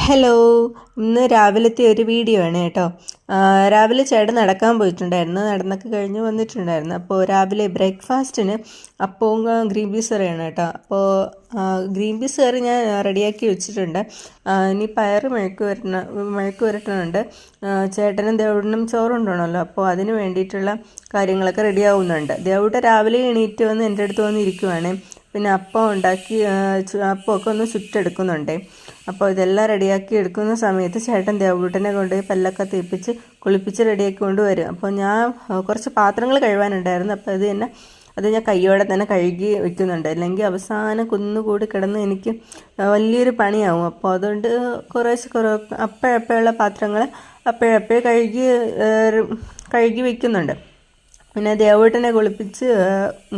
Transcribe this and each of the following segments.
Hello. ഇന്ന് രാവിലത്തെ ഒരു വീഡിയോ ആണ് കേട്ടോ. രാവിലെ ചേട്ടൻ നടക്കാൻ പോയിട്ടുണ്ടായിരുന്നു, നടന്നൊക്കെ കഴിഞ്ഞ് വന്നിട്ടുണ്ടായിരുന്നു. അപ്പോൾ രാവിലെ ബ്രേക്ക്ഫാസ്റ്റിന് അപ്പവും ഗ്രീൻ പീസ് കറിയാണ് കേട്ടോ. അപ്പോൾ ഗ്രീൻ പീസ് കറി ഞാൻ റെഡിയാക്കി വെച്ചിട്ടുണ്ട്. ഇനി പയർ മെഴുക്ക് വരട്ടുന്നുണ്ട്. ചേട്ടനും ദേവുടനും ചോറുണ്ടോണല്ലോ, അപ്പോൾ അതിന് വേണ്ടിയിട്ടുള്ള കാര്യങ്ങളൊക്കെ റെഡിയാവുന്നുണ്ട്. ദേവുട്ട രാവിലെ എണീറ്റ് വന്ന് എൻ്റെ അടുത്ത് വന്ന് ഇരിക്കുവാണ്. പിന്നെ അപ്പം ഉണ്ടാക്കി അപ്പമൊക്കെ ഒന്ന് ചുട്ടെടുക്കുന്നുണ്ട്. അപ്പോൾ ഇതെല്ലാം റെഡിയാക്കി എടുക്കുന്ന സമയത്ത് ചേട്ടൻ ദേവൂട്ടനെ കൊണ്ടുപോയി പല്ലൊക്കെ തേപ്പിച്ച് കുളിപ്പിച്ച് റെഡിയാക്കി കൊണ്ടുവരും. അപ്പോൾ ഞാൻ കുറച്ച് പാത്രങ്ങൾ കഴുകാനുണ്ടായിരുന്നു. അപ്പോൾ അത് ഞാൻ കയ്യോടെ തന്നെ കഴുകി വയ്ക്കുന്നുണ്ട്. അല്ലെങ്കിൽ അവസാനം കുന്നുകൂടി കിടന്ന് എനിക്ക് വലിയൊരു പണിയാവും. അപ്പോൾ അതുകൊണ്ട് അപ്പോഴപ്പോഴുള്ള പാത്രങ്ങൾ അപ്പോഴപ്പോഴേ കഴുകി വയ്ക്കുന്നുണ്ട്. പിന്നെ ദേവൂട്ടനെ കുളിപ്പിച്ച്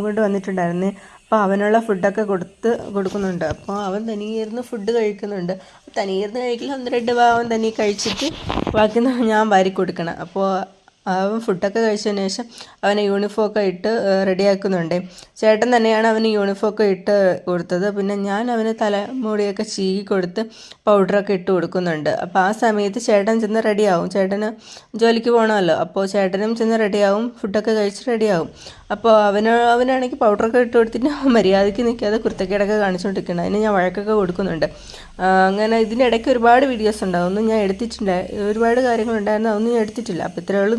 കൊണ്ട് വന്നിട്ടുണ്ടായിരുന്നു. അപ്പോൾ അവനുള്ള ഫുഡൊക്കെ കൊടുക്കുന്നുണ്ട്. അപ്പോൾ അവൻ തനിയിരുന്ന് ഫുഡ് കഴിക്കുന്നുണ്ട്. തനിയിരുന്ന് കഴിക്കില്ല, 1-2 അവൻ തനി കഴിച്ചിട്ട് ബാക്കി ഞാൻ വാരി കൊടുക്കണം. അപ്പോൾ അവൻ ഫുഡൊക്കെ കഴിച്ചതിന് ശേഷം അവനെ യൂണിഫോമൊക്കെ ഇട്ട് റെഡിയാക്കുന്നുണ്ട്. ചേട്ടൻ തന്നെയാണ് അവന് യൂണിഫോമൊക്കെ ഇട്ട് കൊടുത്തത്. പിന്നെ ഞാൻ അവന് തലമുടിയൊക്കെ ചീകി കൊടുത്ത് പൗഡറൊക്കെ ഇട്ട് കൊടുക്കുന്നുണ്ട്. അപ്പോൾ ആ സമയത്ത് ചേട്ടൻ ചെന്ന് റെഡിയാവും. ചേട്ടന് ജോലിക്ക് പോകണമല്ലോ, അപ്പോൾ ചേട്ടനും ചെന്ന് റെഡിയാവും, ഫുഡൊക്കെ കഴിച്ച് റെഡിയാവും. അപ്പോൾ അവനാണെങ്കിൽ പൗഡറൊക്കെ ഇട്ട് കൊടുത്തിട്ട് മര്യാദയ്ക്ക് നിൽക്കാതെ കുരുത്തക്കേടൊക്കെ കാണിച്ചുകൊണ്ടിരിക്കണം. അതിന് ഞാൻ വഴക്കൊക്കെ കൊടുക്കുന്നുണ്ട്. അങ്ങനെ ഇതിൻ്റെ ഇടയ്ക്ക് ഒരുപാട് വീഡിയോസ് ഉണ്ടാവും, ഒന്നും ഞാൻ എടുത്തിട്ടില്ല. ഒരുപാട് കാര്യങ്ങളുണ്ടായിരുന്നു, അതൊന്നും ഞാൻ എടുത്തിട്ടില്ല. അപ്പോൾ ഇത്രയേ ഉള്ളൂ.